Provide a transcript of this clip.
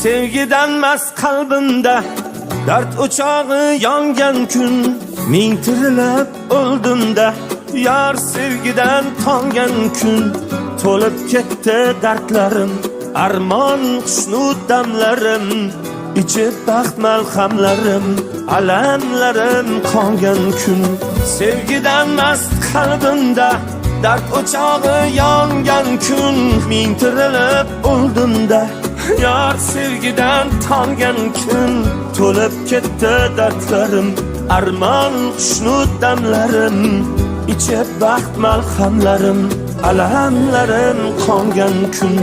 Sevgidan mast qalbimda dard o'chog'i yongan kun, ming tirilib o'ldimda yar sevgidan tongan kun. To'lib ketdi dardlarim, armon xushnud damlarim, ichib baxt malhamlarim, alamlarim qongan kun. Sevgidan mast qalbimda dard o'chog'i yongan kun, ming tirilib o'ldimda yar sevgidan tongan kun. To'lib ketdi dardlarim, armon xushnud damlarim, ichib baxt malhamlarim, alamlarim qongan kun.